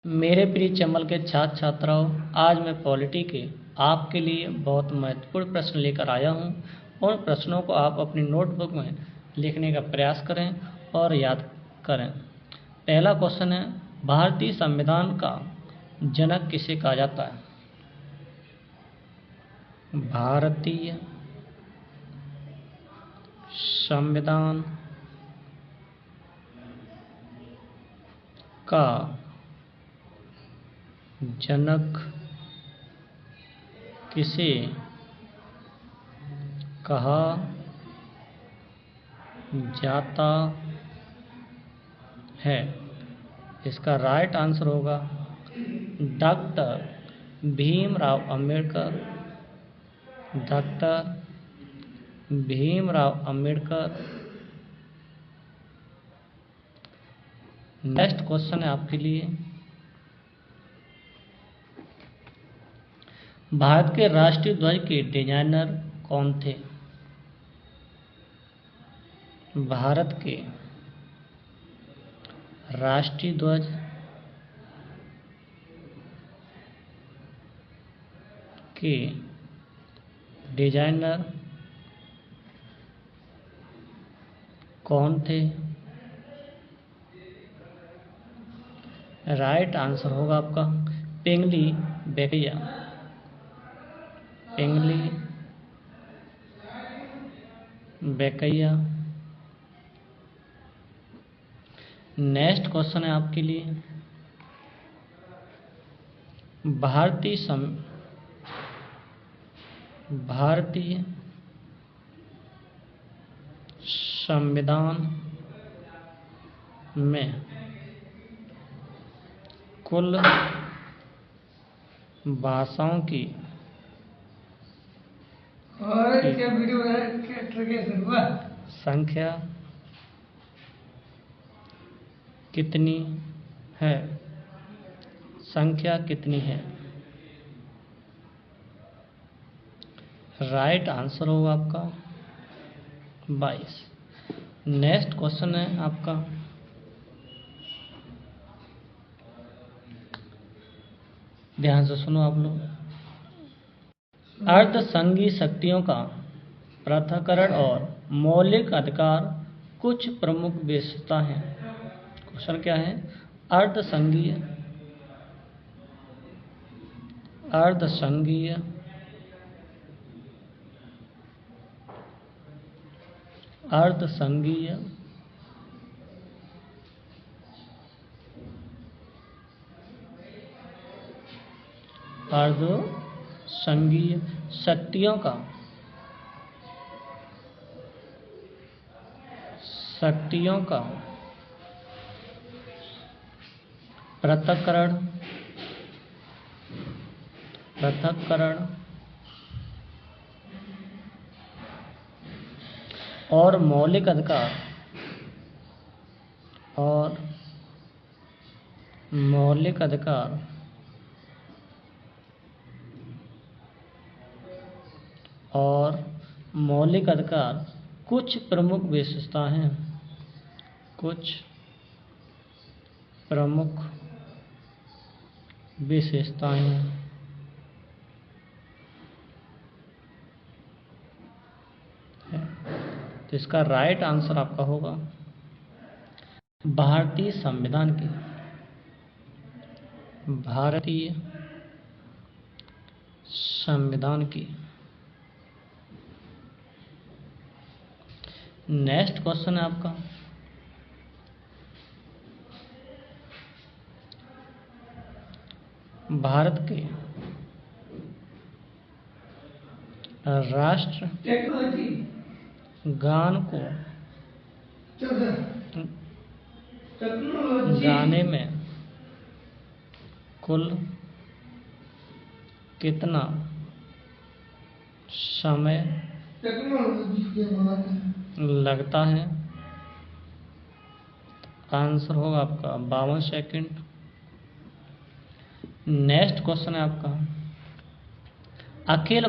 मेरे प्रिय चैनल के छात्र छात्राओं, आज मैं पॉलिटी के आपके लिए बहुत महत्वपूर्ण प्रश्न लेकर आया हूं। उन प्रश्नों को आप अपनी नोटबुक में लिखने का प्रयास करें और याद करें। पहला क्वेश्चन है, भारतीय संविधान का जनक किसे कहा जाता है? भारतीय संविधान का जनक किसे कहा जाता है? इसका राइट आंसर होगा doctor Bhimrao Ambedkar. Doctor Bhimrao Ambedkar. Next question है आपके लिए, भारत के राष्ट्रीय ध्वज के डिजाइनर कौन थे? भारत के राष्ट्रीय ध्वज के डिजाइनर कौन थे? राइट आंसर होगा आपका पिंगली वेंकैया। पिंगली वेंकैया। नेक्स्ट क्वेश्चन है आपके लिए, भारतीय संविधान में कुल भाषाओं की संख्या कितनी है? संख्या कितनी है? राइट आंसर होगा आपका 22। नेक्स्ट क्वेश्चन है आपका, ध्यान से सुनो आप लोग। अर्धसंघीय शक्तियों का पृथक्करण और मौलिक अधिकार कुछ प्रमुख विशेषता हैं। क्वेश्चन क्या है? अर्धसंघीय शक्तियों का पृथक्करण और मौलिक अधिकार कुछ प्रमुख विशेषता हैं। तो इसका राइट आंसर आपका होगा भारतीय संविधान की। नेक्स्ट क्वेश्चन है आपका, भारत के राष्ट्र गान को गाने में कुल कितना समय लगता है? आंसर होगा आपका 52 सेकंड। नेक्स्ट क्वेश्चन है आपका, अखिल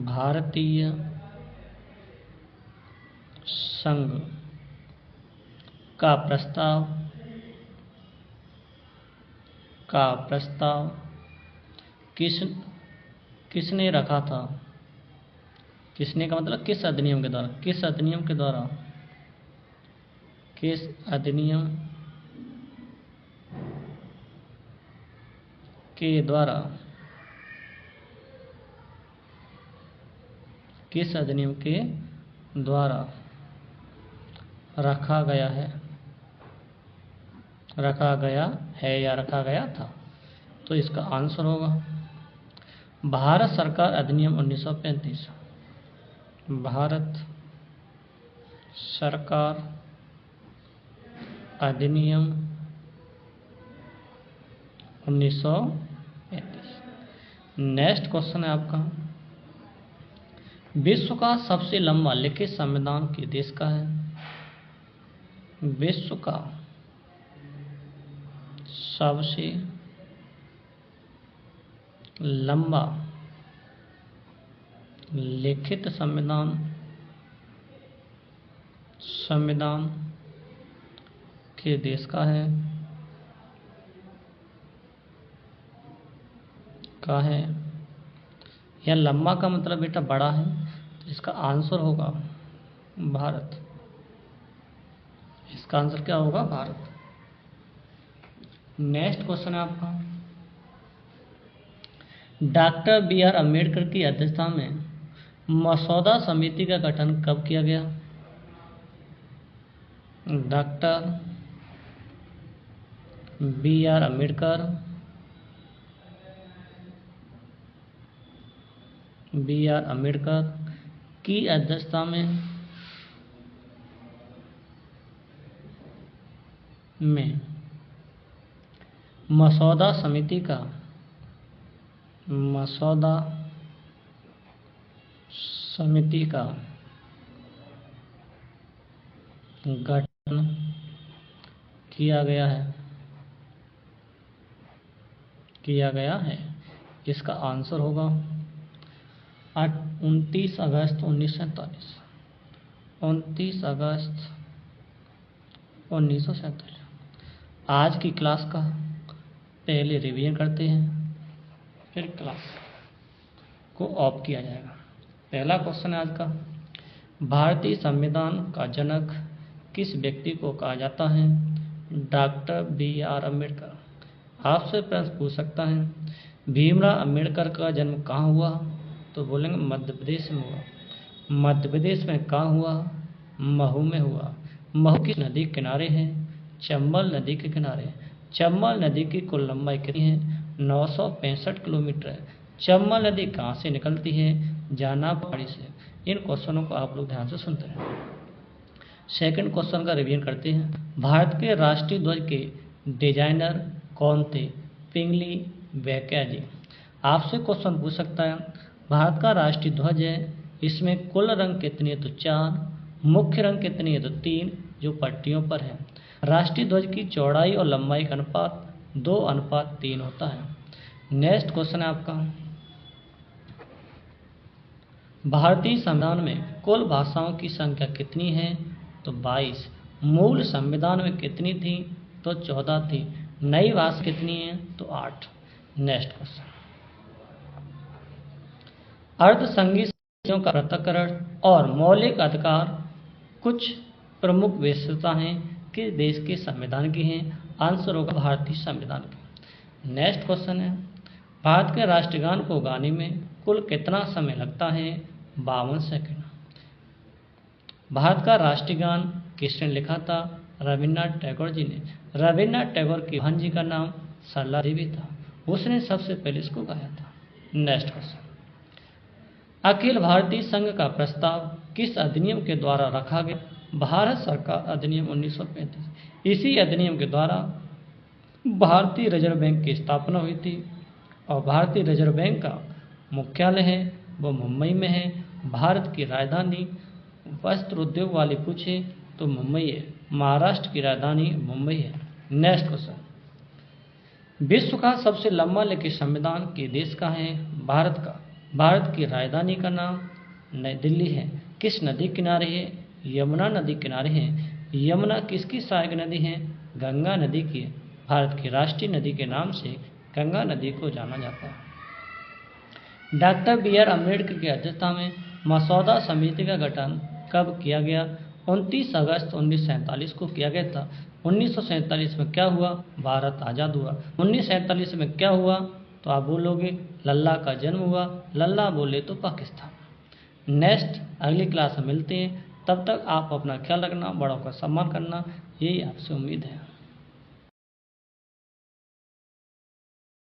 भारतीय संघ का प्रस्ताव किसने रखा था? किसने का मतलब किस अधिनियम के द्वारा? किस अधिनियम के द्वारा? किस अधिनियम के द्वारा? किस अधिनियम के द्वारा रखा गया है? रखा गया है या रखा गया था? तो इसका आंसर होगा भारत सरकार अधिनियम 1935। भारत सरकार अधिनियम 1935। नेक्स्ट क्वेश्चन है आपका, विश्व का सबसे लंबा लिखित संविधान किस देश का है? विश्व का सबसे लंबा लिखित संविधान किस देश का है? यह लंबा का मतलब बेटा बड़ा है, तो इसका आंसर होगा भारत। इसका आंसर क्या होगा? भारत। नेक्स्ट क्वेश्चन है आपका, डॉक्टर बी आर अम्बेडकर की अध्यक्षता में मसौदा समिति का गठन कब किया गया? डॉक्टर बी आर अम्बेडकर की अध्यक्षता में मसौदा समिति का गठन किया गया है। इसका आंसर होगा 29 अगस्त 1947। 29 अगस्त 1947। आज की क्लास का पहले रिवीजन करते हैं, फिर क्लास को ऑफ किया जाएगा। पहला क्वेश्चन है आज का, भारतीय संविधान का जनक किस व्यक्ति को कहा जाता है? Doctor B R Ambedkar. आपसे प्रश्न पूछ सकता है, भीमराव अम्बेडकर का जन्म कहाँ हुआ? तो बोलेंगे मध्य प्रदेश में हुआ। मध्य प्रदेश में कहाँ हुआ? महू में हुआ। महू किस नदी के किनारे है? चंबल नदी के किनारे। चंबल नदी की कुल लंबाई कितनी है? 965 किलोमीटर है। चंबल नदी कहाँ से निकलती है? जाना पहाड़ी से। इन क्वेश्चनों को आप लोग ध्यान से सुनते हैं। सेकंड क्वेश्चन का रिवीजन करते हैं। भारत के राष्ट्रीय ध्वज के डिजाइनर कौन थे? पिंगली वेंकैया जी। आपसे क्वेश्चन पूछ सकता है, भारत का राष्ट्रीय ध्वज है, इसमें कुल रंग कितने हैं? तो 4। मुख्य रंग कितने हैं? तो 3, जो पट्टियों पर है। राष्ट्रीय ध्वज की चौड़ाई और लंबाई का अनुपात 2:3 होता है। नेक्स्ट क्वेश्चन है आपका, भारतीय संविधान में कुल भाषाओं की संख्या कितनी है? तो 22। मूल संविधान में कितनी थी? तो 14 थी। नई भाषा कितनी है? तो 8। नेक्स्ट क्वेश्चन, अर्धसंघीय राज्यों का पृथक्करण और मौलिक अधिकार कुछ प्रमुख विशेषताएं किस देश के संविधान की हैं? आंसर होगा भारतीय संविधान की। नेक्स्ट क्वेश्चन है, भारत के राष्ट्रगान को गाने में कुल कितना समय लगता है? 52 सेकंड। भारत का राष्ट्रगान किसने लिखा था? रविन्द्रनाथ टैगोर जी ने। रविन्द्रनाथ टैगोर की बहन जी का नाम सरला देवी था, उसने सबसे पहले इसको गाया था। नेक्स्ट क्वेश्चन, अखिल भारतीय संघ का प्रस्ताव किस अधिनियम के द्वारा रखा गया? भारत सरकार अधिनियम 1935। इसी अधिनियम के द्वारा भारतीय रिजर्व बैंक की स्थापना हुई थी और भारतीय रिजर्व बैंक का मुख्यालय है वो मुंबई में है। भारत की राजधानी वस्त्र उद्योग वाले पूछे तो मुंबई है। महाराष्ट्र की राजधानी मुंबई है। नेक्स्ट क्वेश्चन, विश्व का सबसे लंबा लिखित संविधान किस देश का है? भारत का। भारत की राजधानी का नाम नई दिल्ली है। किस नदी किनारे है? यमुना नदी किनारे हैं। यमुना किसकी सहायक नदी है? गंगा नदी की। भारत की राष्ट्रीय नदी के नाम से गंगा नदी को जाना जाता है। डॉक्टर बी आर अम्बेडकर की अध्यक्षता में मसौदा समिति का गठन कब किया गया? 29 अगस्त 1947 को किया गया था। 1947 में क्या हुआ? भारत आज़ाद हुआ। 1947 में क्या हुआ? तो आप बोलोगे लल्ला का जन्म हुआ। लल्ला बोले तो पाकिस्तान। नेक्स्ट अगली क्लास में मिलते हैं। तब तक आप अपना ख्याल रखना, बड़ों का सम्मान करना, यही आपसे उम्मीद है।